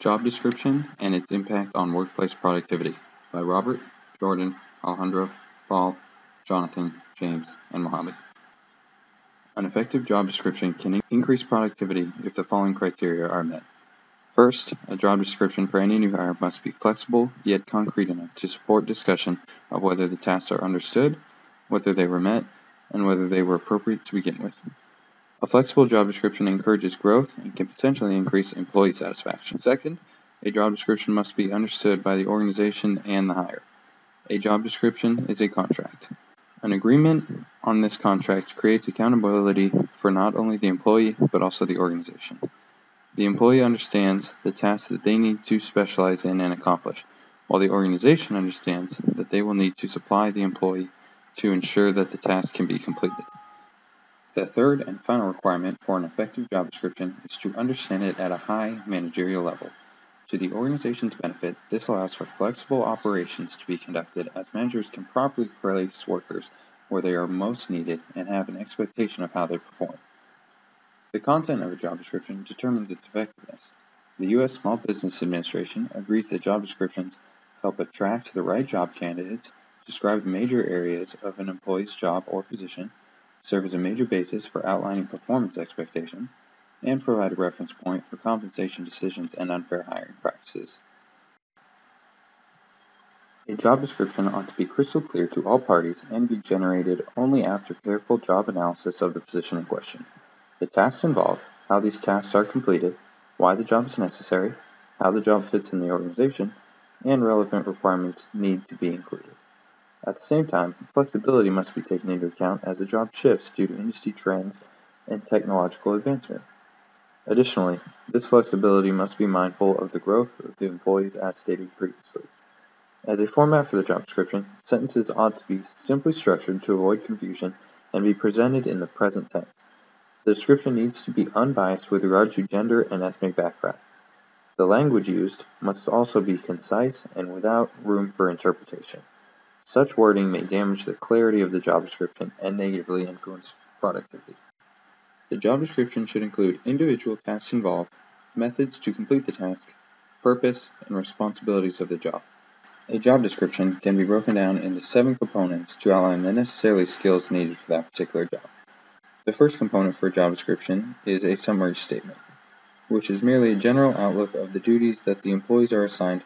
Job Description and Its Impact on Workplace Productivity by Robert, Jordan, Alejandro, Paul, Jonathan, James, and Mohammed. An effective job description can increase productivity if the following criteria are met. First, a job description for any new hire must be flexible yet concrete enough to support discussion of whether the tasks are understood, whether they were met, and whether they were appropriate to begin with. A flexible job description encourages growth and can potentially increase employee satisfaction. Second, a job description must be understood by the organization and the hire. A job description is a contract. An agreement on this contract creates accountability for not only the employee but also the organization. The employee understands the tasks that they need to specialize in and accomplish, while the organization understands that they will need to supply the employee to ensure that the task can be completed. The third and final requirement for an effective job description is to understand it at a high managerial level. To the organization's benefit, this allows for flexible operations to be conducted as managers can properly place workers where they are most needed and have an expectation of how they perform. The content of a job description determines its effectiveness. The U.S. Small Business Administration agrees that job descriptions help attract the right job candidates, describe the major areas of an employee's job or position, serve as a major basis for outlining performance expectations, and provide a reference point for compensation decisions and unfair hiring practices. A job description ought to be crystal clear to all parties and be generated only after careful job analysis of the position in question. The tasks involved, how these tasks are completed, why the job is necessary, how the job fits in the organization, and relevant requirements need to be included. At the same time, flexibility must be taken into account as the job shifts due to industry trends and technological advancement. Additionally, this flexibility must be mindful of the growth of the employees as stated previously. As a format for the job description, sentences ought to be simply structured to avoid confusion and be presented in the present tense. The description needs to be unbiased with regard to gender and ethnic background. The language used must also be concise and without room for interpretation. Such wording may damage the clarity of the job description and negatively influence productivity. The job description should include individual tasks involved, methods to complete the task, purpose, and responsibilities of the job. A job description can be broken down into 7 components to outline the necessary skills needed for that particular job. The first component for a job description is a summary statement, which is merely a general outlook of the duties that the employees are assigned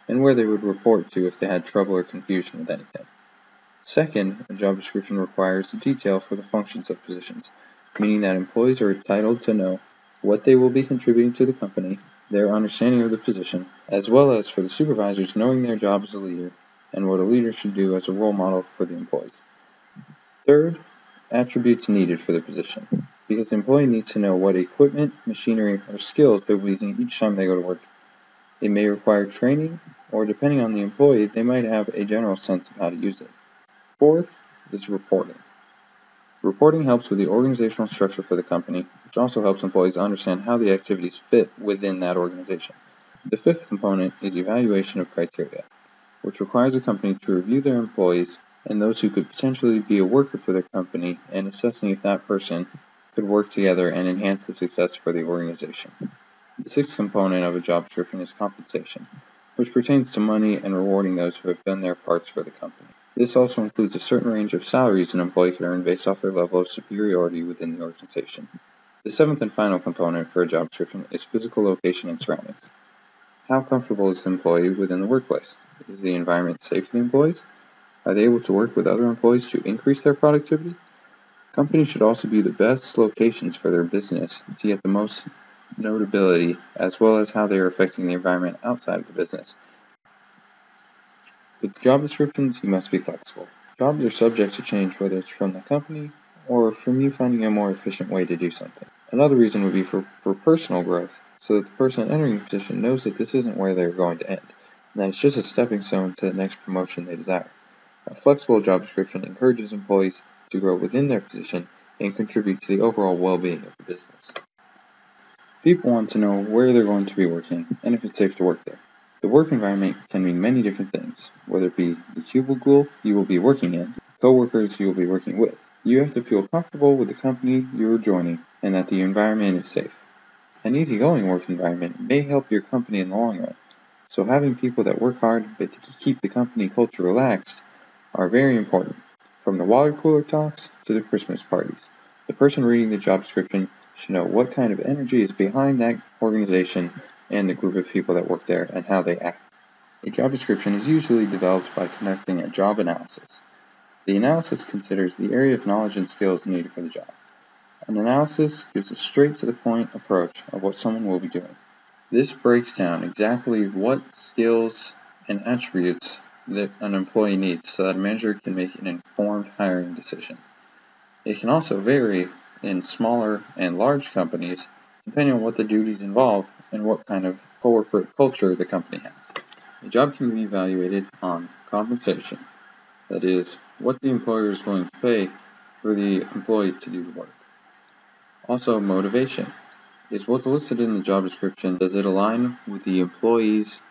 and where they would report to if they had trouble or confusion with anything. Second, a job description requires detail for the functions of positions, meaning that employees are entitled to know what they will be contributing to the company, their understanding of the position, as well as for the supervisors knowing their job as a leader and what a leader should do as a role model for the employees. Third, attributes needed for the position, because the employee needs to know what equipment, machinery, or skills they will be using each time they go to work. It may require training, or depending on the employee, they might have a general sense of how to use it. Fourth is reporting. Reporting helps with the organizational structure for the company, which also helps employees understand how the activities fit within that organization. The fifth component is evaluation of criteria, which requires a company to review their employees and those who could potentially be a worker for their company and assessing if that person could work together and enhance the success for the organization. The sixth component of a job description is compensation, which pertains to money and rewarding those who have done their parts for the company. This also includes a certain range of salaries an employee can earn based off their level of superiority within the organization. The seventh and final component for a job description is physical location and surroundings. How comfortable is the employee within the workplace? Is the environment safe for the employees? Are they able to work with other employees to increase their productivity? Companies should also be the best locations for their business to get the most notability, as well as how they are affecting the environment outside of the business. With job descriptions, you must be flexible. Jobs are subject to change, whether it's from the company or from you finding a more efficient way to do something. Another reason would be for personal growth, so that the person entering the position knows that this isn't where they're going to end, and that it's just a stepping stone to the next promotion they desire. A flexible job description encourages employees to grow within their position and contribute to the overall well-being of the business. People want to know where they're going to be working and if it's safe to work there. The work environment can mean many different things, whether it be the cubicle you will be working in, coworkers you will be working with. You have to feel comfortable with the company you are joining and that the environment is safe. An easygoing work environment may help your company in the long run, so having people that work hard but to keep the company culture relaxed are very important. From the water cooler talks to the Christmas parties, the person reading the job description should know what kind of energy is behind that organization and the group of people that work there and how they act. A job description is usually developed by conducting a job analysis. The analysis considers the area of knowledge and skills needed for the job. An analysis gives a straight-to-the-point approach of what someone will be doing. This breaks down exactly what skills and attributes that an employee needs so that a manager can make an informed hiring decision. It can also vary in smaller and large companies depending on what the duties involve and what kind of corporate culture the company has. A job can be evaluated on compensation, that is, what the employer is willing to pay for the employee to do the work. Also, motivation. Is what's listed in the job description, does it align with the employee's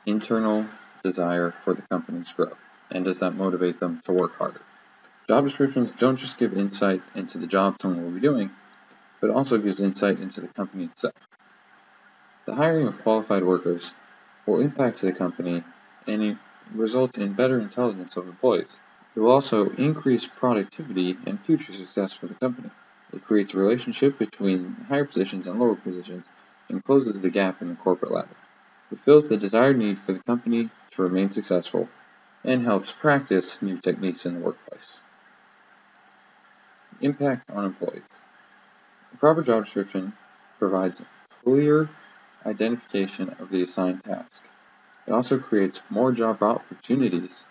internal desire for the company's growth? And does that motivate them to work harder? Job descriptions don't just give insight into the job someone will be doing, but also gives insight into the company itself. The hiring of qualified workers will impact the company and result in better intelligence of employees. It will also increase productivity and future success for the company. It creates a relationship between higher positions and lower positions and closes the gap in the corporate ladder. It fills the desired need for the company to remain successful and helps practice new techniques in the workplace. Impact on employees. A proper job description provides clear identification of the assigned task. It also creates more job opportunities,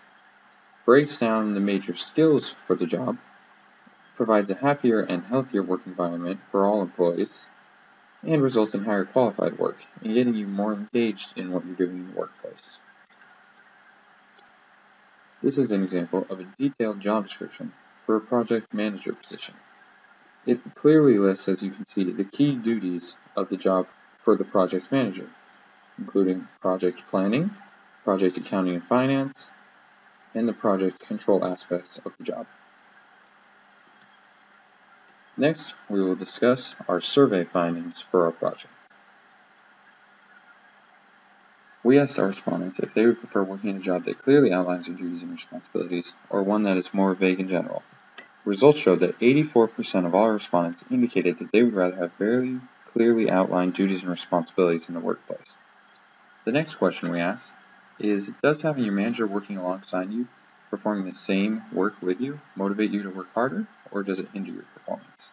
breaks down the major skills for the job, provides a happier and healthier work environment for all employees, and results in higher qualified work and getting you more engaged in what you're doing in the workplace. This is an example of a detailed job description for a project manager position. It clearly lists, as you can see, the key duties of the job for the project manager, including project planning, project accounting and finance, and the project control aspects of the job. Next, we will discuss our survey findings for our project. We asked our respondents if they would prefer working in a job that clearly outlines their duties and responsibilities, or one that is more vague in general. Results showed that 84% of all respondents indicated that they would rather have very clearly outlined duties and responsibilities in the workplace. The next question we asked is, does having your manager working alongside you, performing the same work with you, motivate you to work harder, or does it hinder your performance?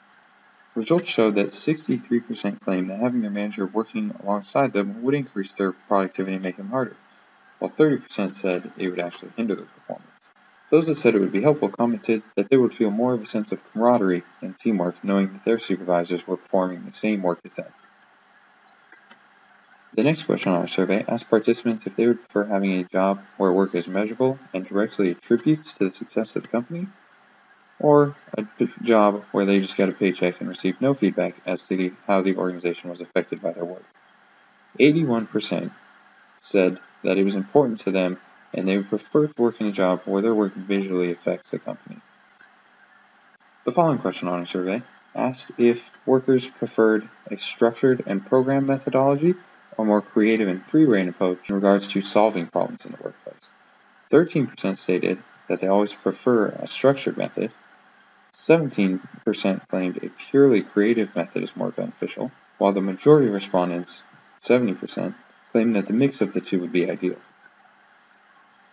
Results showed that 63% claimed that having their manager working alongside them would increase their productivity and make them harder, while 30% said it would actually hinder their performance. Those that said it would be helpful commented that they would feel more of a sense of camaraderie and teamwork knowing that their supervisors were performing the same work as them. The next question on our survey asked participants if they would prefer having a job where work is measurable and directly attributes to the success of the company, or a job where they just get a paycheck and receive no feedback as to how the organization was affected by their work. 81% said that it was important to them and they would prefer to work in a job where their work visually affects the company. The following question on our survey asked if workers preferred a structured and programmed methodology or more creative and free-rein approach in regards to solving problems in the workplace. 13% stated that they always prefer a structured method, 17% claimed a purely creative method is more beneficial, while the majority of respondents, 70%, claimed that the mix of the two would be ideal.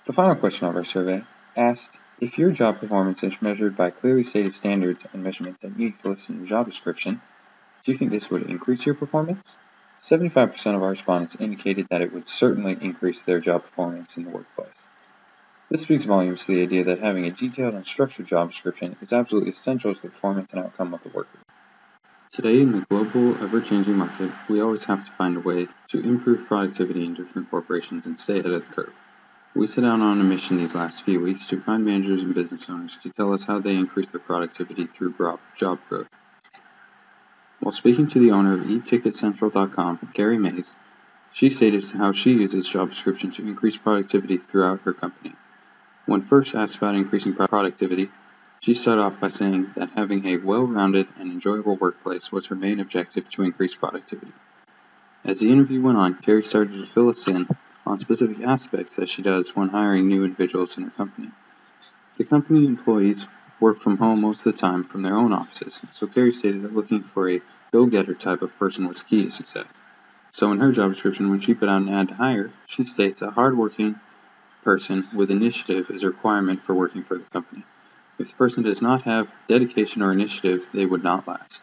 The final question of our survey asked if your job performance is measured by clearly stated standards and measurement techniques listed in your job description, do you think this would increase your performance? 75% of our respondents indicated that it would certainly increase their job performance in the workplace. This speaks volumes to the idea that having a detailed and structured job description is absolutely essential to the performance and outcome of the worker. Today, in the global, ever-changing market, we always have to find a way to improve productivity in different corporations and stay ahead of the curve. We set out on a mission these last few weeks to find managers and business owners to tell us how they increase their productivity through job growth. While speaking to the owner of eTicketCentral.com, Gary Mays, she stated how she uses job description to increase productivity throughout her company. When first asked about increasing productivity, she started off by saying that having a well-rounded and enjoyable workplace was her main objective to increase productivity. As the interview went on, Carrie started to fill us in on specific aspects that she does when hiring new individuals in her company. The company employees work from home most of the time from their own offices, so Carrie stated that looking for a go-getter type of person was key to success. So in her job description, when she put out an ad to hire, she states a hard-working person with initiative is a requirement for working for the company. If the person does not have dedication or initiative, they would not last.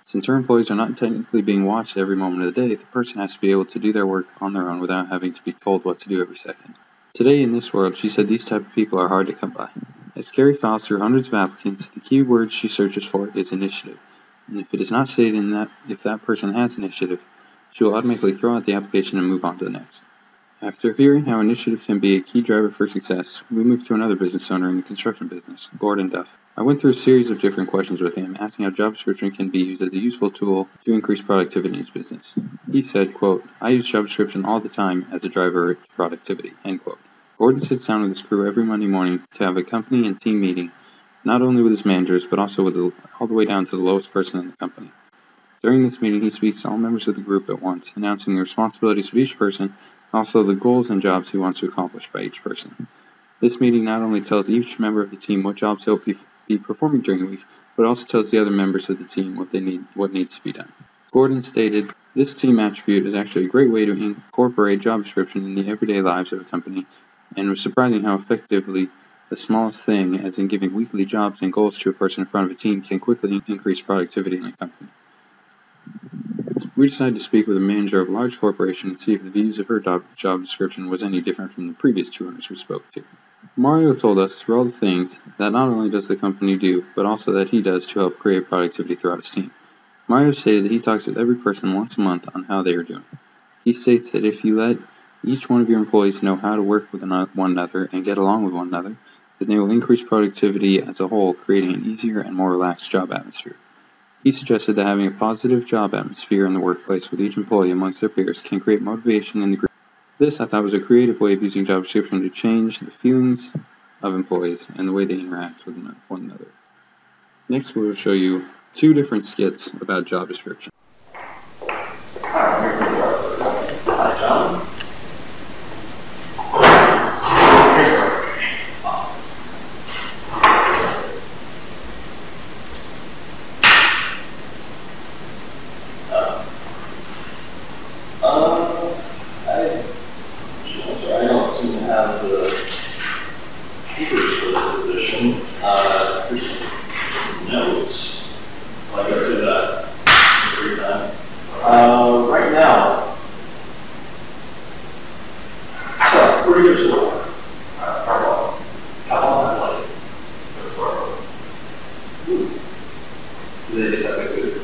Since her employees are not technically being watched every moment of the day, the person has to be able to do their work on their own without having to be told what to do every second. Today in this world, she said these type of people are hard to come by. As Carrie files through hundreds of applicants, the key word she searches for is initiative, and if it is not stated in that if that person has initiative, she will automatically throw out the application and move on to the next. After hearing how initiative can be a key driver for success, we moved to another business owner in the construction business, Gordon Duff. I went through a series of different questions with him, asking how job description can be used as a useful tool to increase productivity in his business. He said, quote, "I use job description all the time as a driver to productivity," end quote. Gordon sits down with his crew every Monday morning to have a company and team meeting, not only with his managers, but also with all the way down to the lowest person in the company. During this meeting, he speaks to all members of the group at once, announcing the responsibilities of each person, and also the goals and jobs he wants to accomplish by each person. This meeting not only tells each member of the team what jobs he'll be performing during the week, but also tells the other members of the team what needs to be done. Gordon stated, "This team attribute is actually a great way to incorporate job description in the everyday lives of a company, and it was surprising how effectively the smallest thing, as in giving weekly jobs and goals to a person in front of a team, can quickly increase productivity in a company." We decided to speak with a manager of a large corporation and see if the views of her job description was any different from the previous two owners we spoke to. Mario told us through all the things that not only does the company do, but also that he does to help create productivity throughout his team. Mario stated that he talks with every person once a month on how they are doing. He states that if you let each one of your employees know how to work with one another and get along with one another, then they will increase productivity as a whole, creating an easier and more relaxed job atmosphere. He suggested that having a positive job atmosphere in the workplace with each employee amongst their peers can create motivation in the group. This, I thought, was a creative way of using job description to change the feelings of employees and the way they interact with one another. Next, we will show you two different skits about job description. Hi, John. I don't seem to have the papers for this edition. Here's some notes. I'll go through that every time. Right now, so where do you go to work? Carbon. Carbon, I like it. Do they just have the food?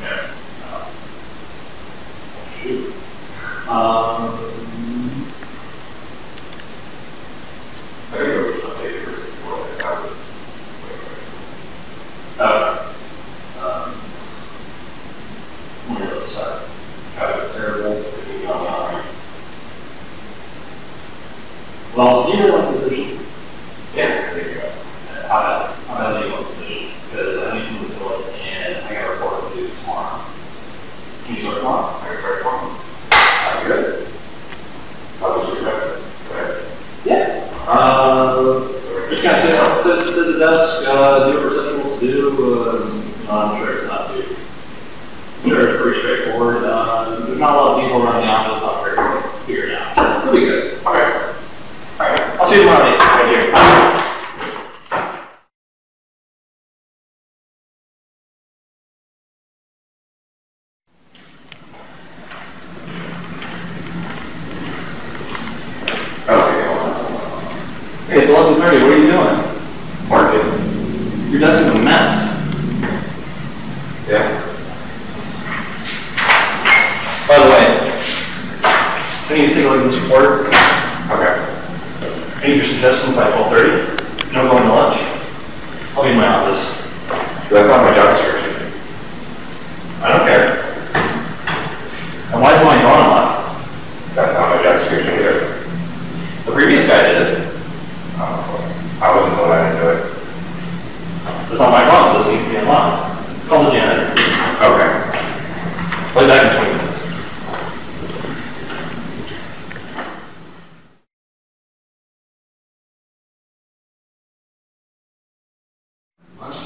Yeah. Oh, shoot. I think I was going to say it before I got it. On the other side. That was terrible. If you got that right. Well, do you know what position? Yeah, there you go. How about you want position? Because I need to fill it and I got a report to do tomorrow. Can you start tomorrow? I can start tomorrow. Good. How was your record? Yeah. Just kind of sit at the desk, do what receptionals do. I'm sure it's not too. I'm sure it's pretty straightforward. There's not a lot of people around the office, not very figured out. It'll be good. Okay. All right. I'll see you tomorrow. Thank you. Hey, it's 11:30. What are you doing? Working. Your desk is a mess. Yeah. By the way, I need to take a look at this report. Okay. I need your suggestions by 12:30. No going to lunch. I'll be in my office. That's not my job description. I don't care. And why is mine gone a lot? That's not my job description either. The previous guy did it. I wasn't told I didn't do it. That's not my problem. This needs to be unlocked. Call the janitor. Okay. Play back in 20 minutes.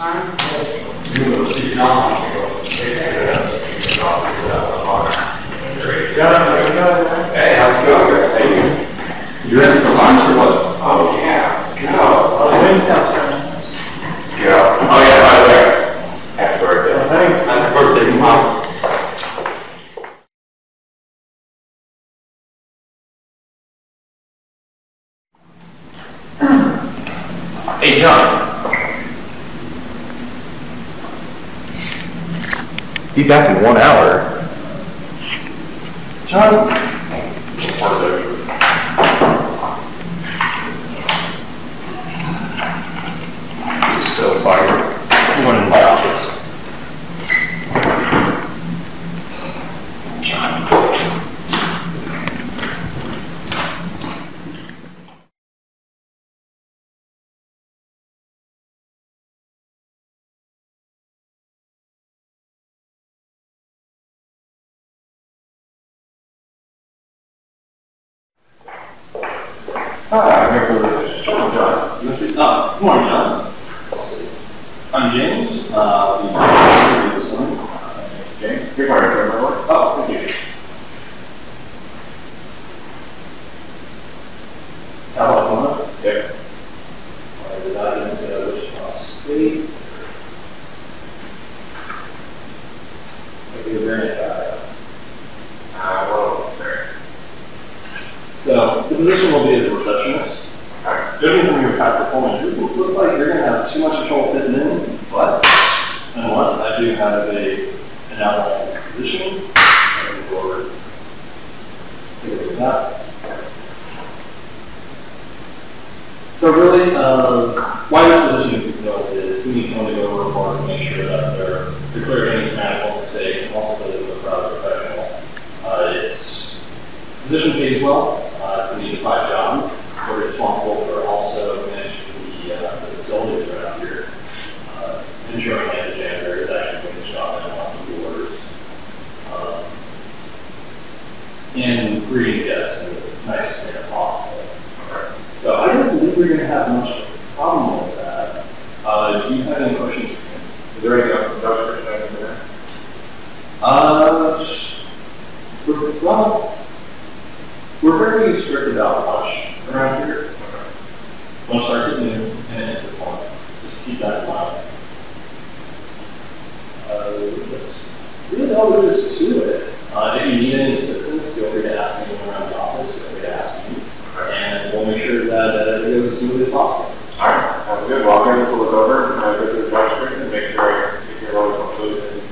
Hey, how's it going, guys? Hey, you ready for lunch or what? Oh, yeah, let's go. Let's go. Oh, yeah, by the way, happy birthday. Thanks. Happy birthday, Mom. Hey, John. Be back in 1 hour. John. He's so fired. I'm going in my office. John. Hi, I'm here for the John. Good morning, John. I'm James. This morning. James, you're part of my work. Oh, thank you. How about Mona? Yeah. I did not into Wichita State. Maybe a variant well, experience. So, the position will be as a receptionist. Judging from your past performance, it doesn't look like you're going to have too much trouble fitting in, but unless I do have an outline position, I can go over that. So really, why this position is built is we need someone to go over reports and make sure that they're clear any mechanical mistakes and also that it's a professional. Position pays well. It's an 8-to-5 job. We're responsible for also managing the facilities around here, ensuring that the janitor is actually doing the job and not the orders, and greeting guests in the nicest manner possible. So I don't believe we're going to have much of a problem with that. Do you have any questions for me? Is there anything else in the job description there? We're very strict about lunch around here. Lunch starts at noon and ends at 1. Just keep that in mind. That's really all there is to it. If you need any assistance, feel free to ask anyone around the office. Feel free to ask me. And we'll make sure that it goes as smoothly as possible. All right. Sounds good. Well, I'm going to look over and go through the job description and make sure you're always completed.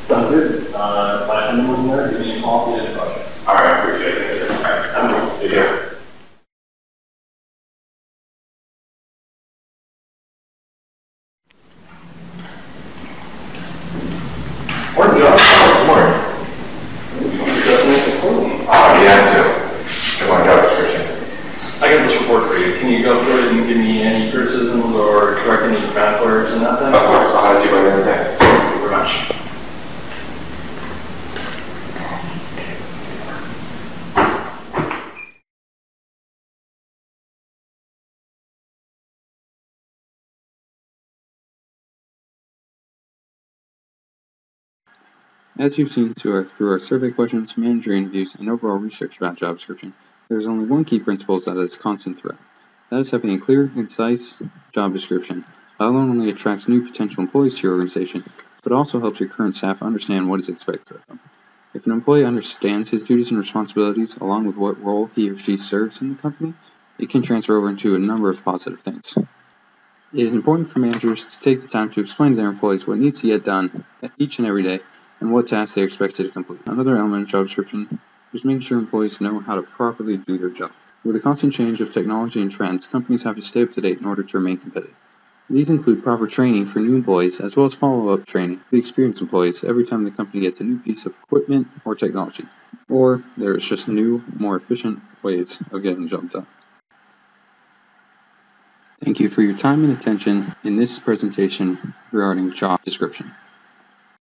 Sounds good. My number's in there. Give me a call if you have any questions. All right. I appreciate it. I'm going to take care. Morning, John. Good morning. You're dressed nice and clean. Yeah, too. Come on, job description. I got this report for you. Can you go through it and give me any criticisms or correct any math errors and that thing? Of course. I'll have you by the end of the day. Thank you very much. As you've seen through our survey questions, manager interviews, and overall research about job description, there is only one key principle that is constant throughout. That is having a clear, concise job description not only attracts new potential employees to your organization, but also helps your current staff understand what is expected of them. If an employee understands his duties and responsibilities along with what role he or she serves in the company, it can transfer over into a number of positive things. It is important for managers to take the time to explain to their employees what needs to get done each and every day and what tasks they are expected to complete. Another element of job description is making sure employees know how to properly do their job. With the constant change of technology and trends, companies have to stay up to date in order to remain competitive. These include proper training for new employees as well as follow-up training for the experienced employees every time the company gets a new piece of equipment or technology, or there is just new, more efficient ways of getting the job done. Thank you for your time and attention in this presentation regarding job description.